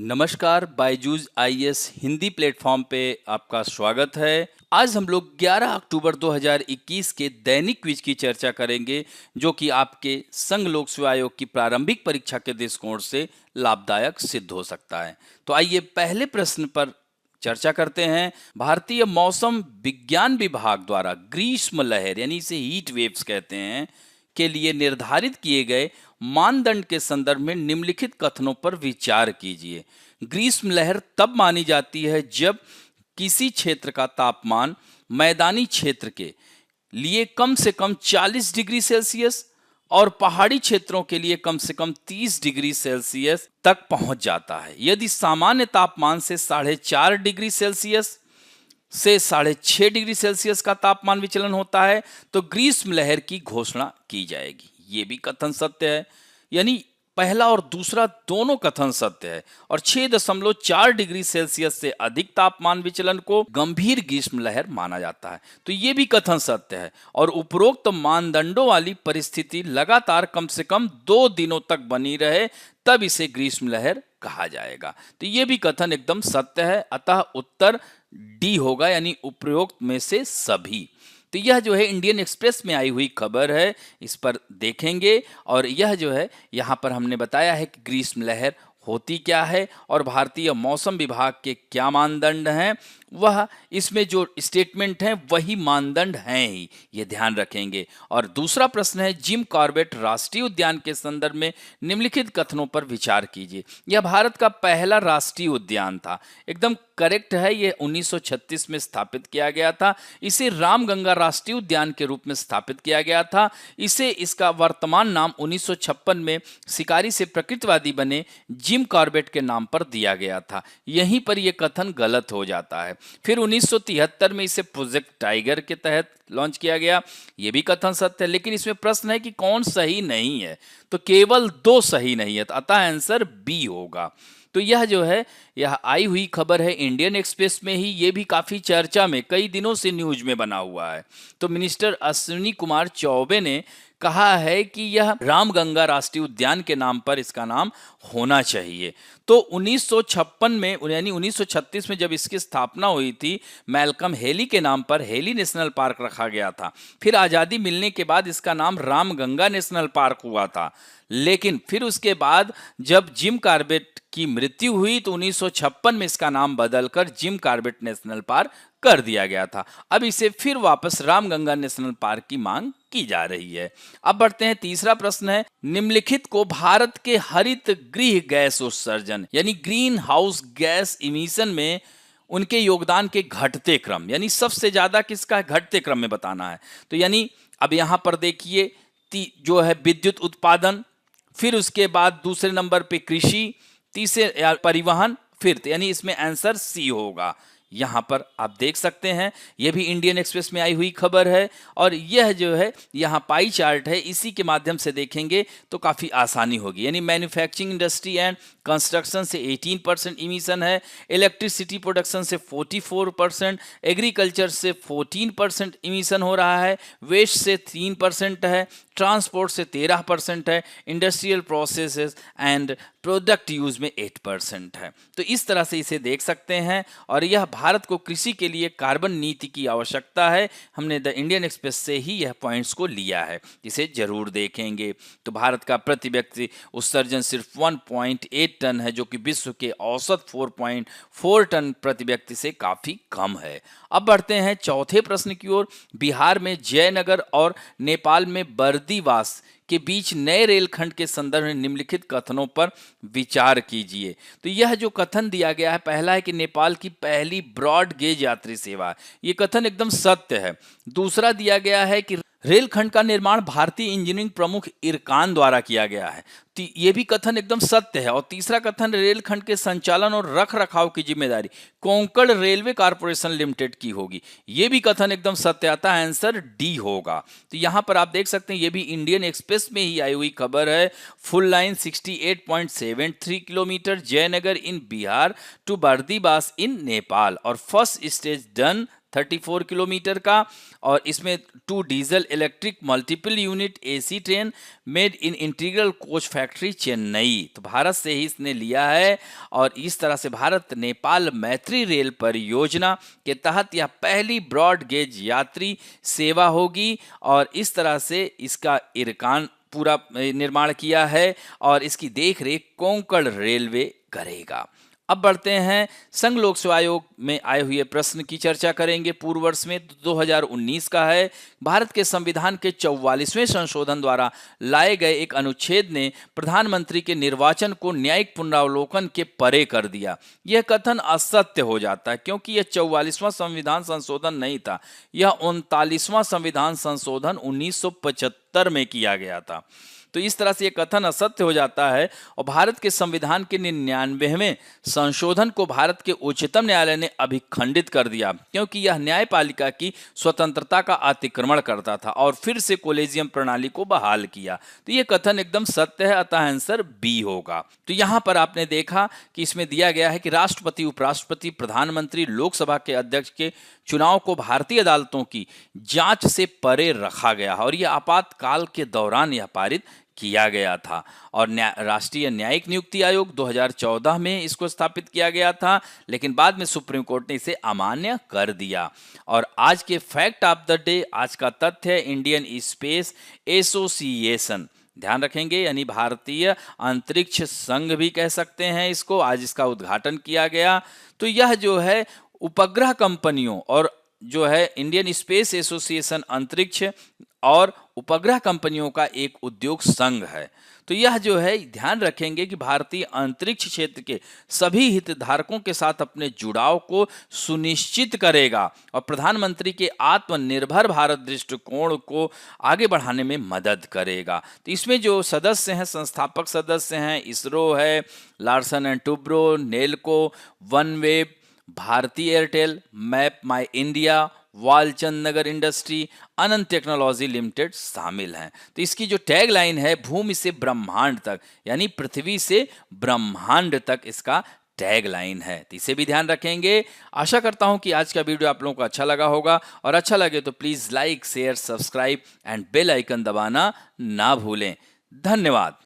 नमस्कार, Byju's IAS Hindi platform पे आपका स्वागत है। आज हम लोग 11 अक्टूबर 2021 के दैनिक क्विज की चर्चा करेंगे, जो कि आपके संघ लोक सेवा आयोग की प्रारंभिक परीक्षा के दृष्टिकोण से लाभदायक सिद्ध हो सकता है। तो आइए पहले प्रश्न पर चर्चा करते हैं। भारतीय मौसम विज्ञान विभाग द्वारा ग्रीष्म लहर यानी इसे हीट वेव्स कहते हैं के लिए निर्धारित किए गए मानदंड के संदर्भ में निम्नलिखित कथनों पर विचार कीजिए। ग्रीष्म लहर तब मानी जाती है जब किसी क्षेत्र का तापमान मैदानी क्षेत्र के लिए कम से कम 40 डिग्री सेल्सियस और पहाड़ी क्षेत्रों के लिए कम से कम 30 डिग्री सेल्सियस तक पहुंच जाता है। यदि सामान्य तापमान से 4.5 डिग्री सेल्सियस से 6.5 डिग्री सेल्सियस का तापमान विचलन होता है तो ग्रीष्म लहर की घोषणा की जाएगी। ये भी कथन सत्य है, यानी पहला और दूसरा दोनों कथन सत्य है। और 6.4 डिग्री सेल्सियस से अधिक तापमान विचलन को गंभीर ग्रीष्म लहर माना जाता है, तो ये भी कथन सत्य है। और उपरोक्त मानदंडों वाली परिस्थिति लगातार कम से कम 2 दिनों तक बनी रहे तब इसे ग्रीष्म लहर कहा जाएगा, तो ये भी कथन एकदम सत्य है। अतः उत्तर डी होगा, यानी उपरोक्त में से सभी। तो यह जो है इंडियन एक्सप्रेस में आई हुई खबर है, इस पर देखेंगे। और यह जो है यहाँ पर हमने बताया है कि ग्रीष्म लहर होती क्या है और भारतीय मौसम विभाग के क्या मानदंड हैं, वह इसमें जो स्टेटमेंट हैं वही मानदंड हैं ही, ये ध्यान रखेंगे। और दूसरा प्रश्न है, जिम कॉर्बेट राष्ट्रीय उद्यान के संदर्भ में निम्नलिखित कथनों पर विचार कीजिए। यह भारत का पहला राष्ट्रीय उद्यान था, एकदम करेक्ट है। ये 1936 में स्थापित किया गया था। इसे रामगंगा राष्ट्रीय उद्यान के रूप में स्थापित किया गया था। इसका वर्तमान नाम 1956 में शिकारी से प्रकृतिवादी बने जिम कॉर्बेट के नाम पर दिया गया था। यहीं पर यह कथन गलत हो जाता है। फिर 1973 में इसे प्रोजेक्ट टाइगर के तहत लॉन्च किया गया, यह भी कथन सत्य है। लेकिन इसमें प्रश्न है कि कौन सही नहीं है, तो केवल 2 सही नहीं है, अतः आंसर बी होगा। तो यह जो है यह आई हुई खबर है इंडियन एक्सप्रेस में ही, ये भी काफ़ी चर्चा में कई दिनों से न्यूज में बना हुआ है। तो मिनिस्टर अश्विनी कुमार चौबे ने कहा है कि यह रामगंगा राष्ट्रीय उद्यान के नाम पर इसका नाम होना चाहिए। तो 1956 में यानी 1936 में जब इसकी स्थापना हुई थी, मैल्कम हेली के नाम पर हेली नेशनल पार्क रखा गया था। फिर आज़ादी मिलने के बाद इसका नाम रामगंगा नेशनल पार्क हुआ था। लेकिन फिर उसके बाद जब जिम कॉर्बेट की मृत्यु हुई तो 1956 में इसका नाम बदलकर जिम कॉर्बेट नेशनल पार्क कर दिया गया था। अब इसे फिर वापस रामगंगा नेशनल पार्क की मांग की जा रही है। अब बढ़ते हैं, तीसरा प्रश्न है, निम्नलिखित को भारत के हरित गृह गैस उत्सर्जन यानी ग्रीन हाउस गैस इमिशन में उनके योगदान के घटते क्रम, यानी सबसे ज्यादा किसका घटते क्रम में बताना है। तो यानी अब यहां पर देखिए जो है विद्युत उत्पादन, फिर उसके बाद दूसरे नंबर पे कृषि, तीसरे परिवहन, फिर यानी इसमें आंसर सी होगा। यहाँ पर आप देख सकते हैं, यह भी इंडियन एक्सप्रेस में आई हुई खबर है। और यह जो है यहाँ पाई चार्ट है, इसी के माध्यम से देखेंगे तो काफ़ी आसानी होगी। यानी मैन्युफैक्चरिंग इंडस्ट्री एंड कंस्ट्रक्शन से 18% इमिशन है, इलेक्ट्रिसिटी प्रोडक्शन से 44%, एग्रीकल्चर से 14% इमिशन हो रहा है, वेस्ट से 3% है, ट्रांसपोर्ट से 13% है, industrial processes and product use में 8% है। तो इस तरह से इसे देख सकते हैं। और यह भारत को कृषि के लिए कार्बन नीति की आवश्यकता है, हमने द इंडियन एक्सप्रेस से ही यह पॉइंट्स को लिया है, इसे जरूर देखेंगे। तो भारत का प्रति व्यक्ति उत्सर्जन सिर्फ 1.8 टन है, जो कि विश्व के औसत 4.4 टन प्रति व्यक्ति से काफ़ी कम है। अब बढ़ते हैं चौथे प्रश्न की ओर। बिहार में जयनगर और नेपाल में बर्दीवास के बीच नए रेलखंड के संदर्भ में निम्नलिखित कथनों पर विचार कीजिए। तो यह जो कथन दिया गया है, पहला है कि नेपाल की पहली ब्रॉड गेज यात्री सेवा, ये कथन एकदम सत्य है। दूसरा दिया गया है कि रेलखंड का निर्माण भारतीय इंजीनियरिंग प्रमुख इरकान द्वारा किया गया है, तो ये भी कथन एकदम सत्य है। और तीसरा कथन, रेलखंड के संचालन और रख रखाव की जिम्मेदारी कोंकण रेलवे कॉर्पोरेशन लिमिटेड की होगी, ये भी कथन एकदम सत्य आता है, आंसर डी होगा। तो यहाँ पर आप देख सकते हैं, ये भी इंडियन एक्सप्रेस में ही आई हुई खबर है। Full line 68.73 kilometre Jaynagar in Bihar to Bardibas in Nepal और फर्स्ट स्टेज डन 34 किलोमीटर का, और इसमें 2 diesel electric multiple unit AC train made in integral coach factory Chennai. तो भारत से ही इसने लिया है, और इस तरह से भारत नेपाल मैत्री रेल परियोजना के तहत यह पहली ब्रॉड गेज यात्री सेवा होगी, और इस तरह से इसका इरकान पूरा निर्माण किया है, और इसकी देखरेख कोंकण रेलवे करेगा। अब बढ़ते हैं संघ लोक सेवा आयोग में आए हुए प्रश्न की चर्चा करेंगे। पूर्व वर्ष में 2019 का है। भारत के संविधान के 44वें संशोधन द्वारा लाए गए एक अनुच्छेद ने प्रधानमंत्री के निर्वाचन को न्यायिक पुनरावलोकन के परे कर दिया। यह कथन असत्य हो जाता है, क्योंकि यह 44वां संविधान संशोधन नहीं था, यह 39वां संविधान संशोधन 1975 में किया गया था। तो इस तरह से यह कथन असत्य हो जाता है, और भारत के संविधान के 99वें संशोधन को भारत के उच्चतम न्यायालय ने अभिखंडित कर दिया, क्योंकि यह न्यायपालिका की स्वतंत्रता का अतिक्रमण करता था, और फिर से कॉलेजियम प्रणाली को बहाल किया। तो यह कथन एकदम सत्य है, अतः आंसर बी होगा। तो यहां पर आपने देखा कि इसमें दिया गया है कि राष्ट्रपति, उपराष्ट्रपति, प्रधानमंत्री, लोकसभा के अध्यक्ष के चुनाव को भारतीय अदालतों की जांच से परे रखा गया, और यह आपातकाल के दौरान यह पारित किया गया था। और राष्ट्रीय न्यायिक नियुक्ति आयोग 2014 में इसको स्थापित किया गया था, लेकिन बाद में सुप्रीम कोर्ट ने इसे अमान्य कर दिया। और आज के फैक्ट ऑफ द डे, आज का तथ्य है इंडियन स्पेस एसोसिएशन। ध्यान रखेंगे, यानी भारतीय अंतरिक्ष संघ भी कह सकते हैं इसको। आज इसका उद्घाटन किया गया। तो यह जो है उपग्रह कंपनियों और जो है इंडियन स्पेस एसोसिएशन अंतरिक्ष और उपग्रह कंपनियों का एक उद्योग संघ है। तो यह जो है ध्यान रखेंगे कि भारतीय अंतरिक्ष क्षेत्र के सभी हितधारकों के साथ अपने जुड़ाव को सुनिश्चित करेगा, और प्रधानमंत्री के आत्मनिर्भर भारत दृष्टिकोण को आगे बढ़ाने में मदद करेगा। तो इसमें जो सदस्य हैं, संस्थापक सदस्य हैं, इसरो है, Larsen and Toubro, Nelco, OneWeb, Bharti Airtel, MapmyIndia, Walchandnagar industry, Ananth technology limited शामिल हैं। तो इसकी जो टैग लाइन है, भूमि से ब्रह्मांड तक, यानी पृथ्वी से ब्रह्मांड तक इसका टैग लाइन है। तो इसे भी ध्यान रखेंगे। आशा करता हूं कि आज का वीडियो आप लोगों को अच्छा लगा होगा, और अच्छा लगे तो please like, share, subscribe and bell icon दबाना ना भूलें। धन्यवाद।